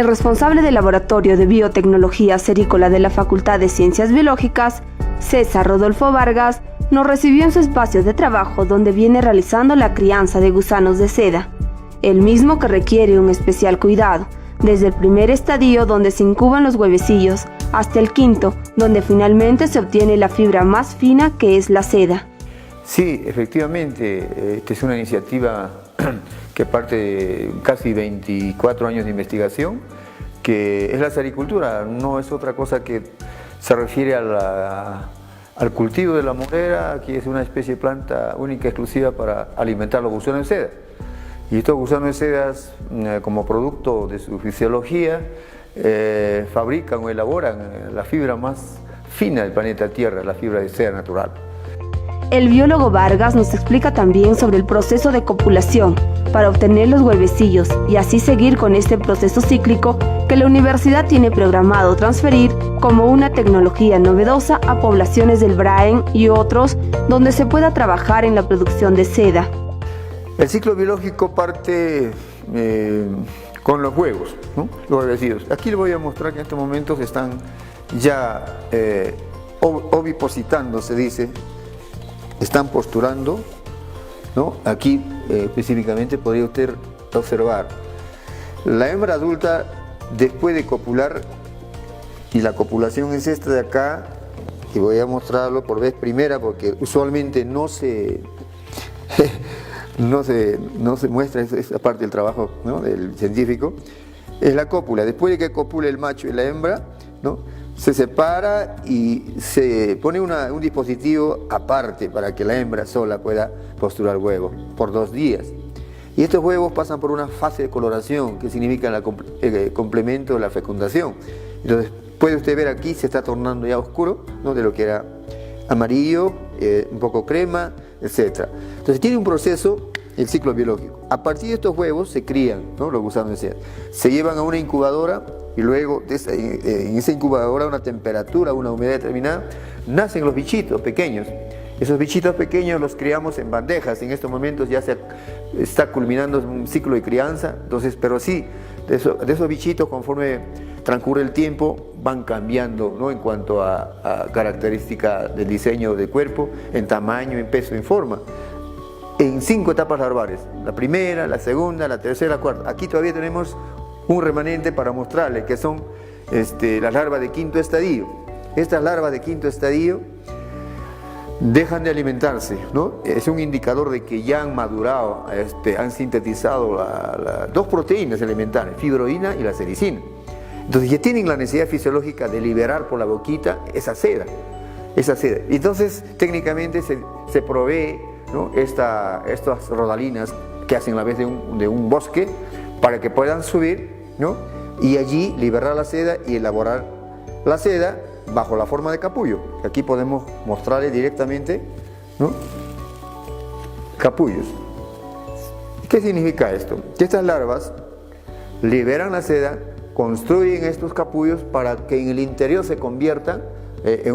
El responsable del Laboratorio de Biotecnología Serícola de la Facultad de Ciencias Biológicas, César Rodolfo Vargas, nos recibió en su espacio de trabajo donde viene realizando la crianza de gusanos de seda, el mismo que requiere un especial cuidado, desde el primer estadio donde se incuban los huevecillos hasta el quinto, donde finalmente se obtiene la fibra más fina que es la seda. Sí, efectivamente, esta es una iniciativa que parte de casi 24 años de investigación, que es la sericultura, no es otra cosa que se refiere al cultivo de la morera, que es una especie de planta única y exclusiva para alimentar los gusanos de seda. Y estos gusanos de seda, como producto de su fisiología, fabrican o elaboran la fibra más fina del planeta Tierra, la fibra de seda natural. El biólogo Vargas nos explica también sobre el proceso de copulación para obtener los huevecillos y así seguir con este proceso cíclico que la universidad tiene programado transferir como una tecnología novedosa a poblaciones del Braen y otros donde se pueda trabajar en la producción de seda. El ciclo biológico parte con los huevos, ¿no? Los huevecillos. Aquí les voy a mostrar que en estos momentos están ya ovipositando, se dice. Están posturando, ¿no? Aquí específicamente podría usted observar la hembra adulta después de copular, y la copulación es esta de acá, y voy a mostrarlo por vez primera porque usualmente no se muestra esa parte del trabajo, ¿no? Del científico. Es la cópula. Después de que copule el macho y la hembra, ¿no? Se separa y se pone un dispositivo aparte para que la hembra sola pueda postular huevos por 2 días. Y estos huevos pasan por una fase de coloración, que significa el complemento de la fecundación. Entonces puede usted ver aquí, se está tornando ya oscuro, ¿no? De lo que era amarillo, un poco crema, etc. Entonces tiene un proceso, el ciclo biológico. A partir de estos huevos se crían, ¿no? Los gusanos de seda. Se llevan a una incubadora y luego en esa incubadora, a una temperatura, una humedad determinada, nacen los bichitos pequeños. Esos bichitos pequeños los criamos en bandejas. En estos momentos ya se está culminando un ciclo de crianza. Entonces, pero sí, de esos bichitos, conforme transcurre el tiempo, van cambiando, ¿no? En cuanto a características del diseño del cuerpo, en tamaño, en peso, en forma. En 5 etapas larvales: la primera, la segunda, la tercera, la cuarta. Aquí todavía tenemos un remanente para mostrarles que son las larvas de quinto estadio. Estas larvas de quinto estadio dejan de alimentarse, ¿no? Es un indicador de que ya han madurado, han sintetizado dos proteínas elementales, fibroína y la sericina. Entonces ya tienen la necesidad fisiológica de liberar por la boquita esa seda. Entonces técnicamente se provee, ¿no? Estas rodalinas que hacen la vez de un bosque para que puedan subir, ¿no? Y allí liberar la seda y elaborar la seda bajo la forma de capullo. Aquí podemos mostrarles directamente, ¿no? Capullos. ¿Qué significa esto? Que estas larvas liberan la seda, construyen estos capullos para que en el interior se conviertan en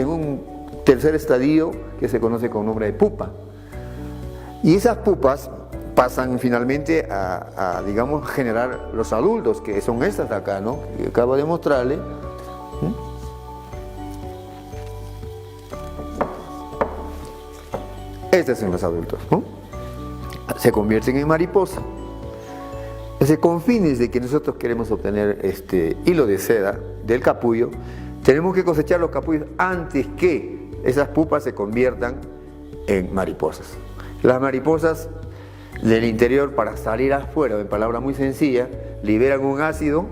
un tercer estadio que se conoce con nombre de pupa. Y esas pupas pasan finalmente digamos, generar los adultos, que son estas de acá, ¿no? Que acabo de mostrarle. Estos son los adultos, ¿no? Se convierten en mariposa. Entonces, con fines de que nosotros queremos obtener hilo de seda del capullo, tenemos que cosechar los capullos antes que esas pupas se conviertan en mariposas. Las mariposas del interior, para salir afuera, en palabra muy sencilla, liberan un ácido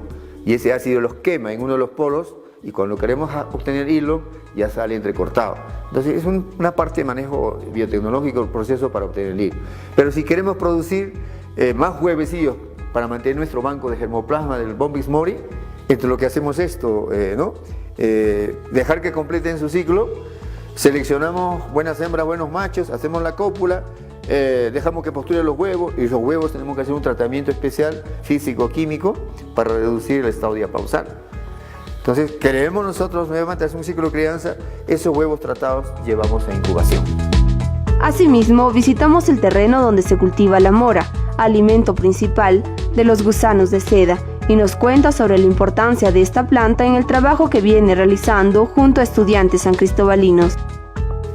y ese ácido los quema en uno de los polos, y cuando queremos obtener hilo ya sale entrecortado. Entonces es una parte de manejo biotecnológico el proceso para obtener el hilo. Pero si queremos producir más huevecillos para mantener nuestro banco de germoplasma del Bombix mori, entonces lo que hacemos es esto, ¿no? Dejar que completen su ciclo, seleccionamos buenas hembras, buenos machos, hacemos la cópula, dejamos que postulen los huevos, y los huevos tenemos que hacer un tratamiento especial físico-químico para reducir el estado diapausal. Entonces, queremos nosotros nuevamente hacer un ciclo de crianza, esos huevos tratados llevamos a incubación. Asimismo, visitamos el terreno donde se cultiva la mora, alimento principal de los gusanos de seda, y nos cuenta sobre la importancia de esta planta en el trabajo que viene realizando junto a estudiantes sancristobalinos.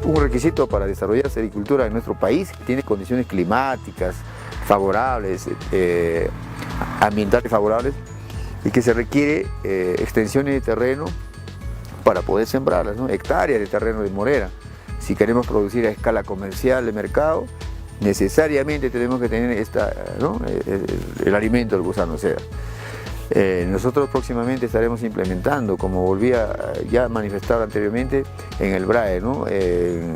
Un requisito para desarrollar sericultura en nuestro país que tiene condiciones climáticas favorables, ambientales favorables, y que se requiere extensiones de terreno para poder sembrarlas, ¿no? Hectáreas de terreno de morera. Si queremos producir a escala comercial de mercado, necesariamente tenemos que tener ¿no? el alimento del gusano seda. Nosotros próximamente estaremos implementando, como volvía ya a manifestar anteriormente, en el BRAE, ¿no? en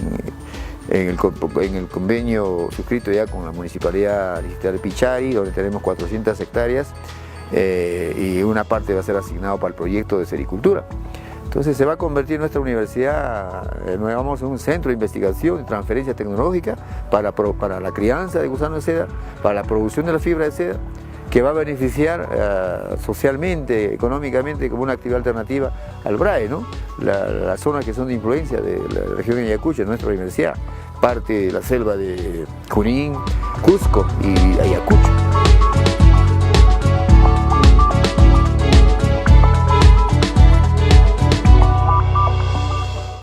el convenio suscrito ya con la Municipalidad Distrital de Pichari, donde tenemos 400 hectáreas y una parte va a ser asignado para el proyecto de sericultura. Entonces se va a convertir nuestra universidad en un centro de investigación y transferencia tecnológica para la crianza de gusano de seda, para la producción de la fibra de seda, que va a beneficiar socialmente, económicamente, como una actividad alternativa al BRAE, ¿no? Las zonas que son de influencia de la región de Ayacucho, nuestra universidad, parte de la selva de Junín, Cusco y Ayacucho.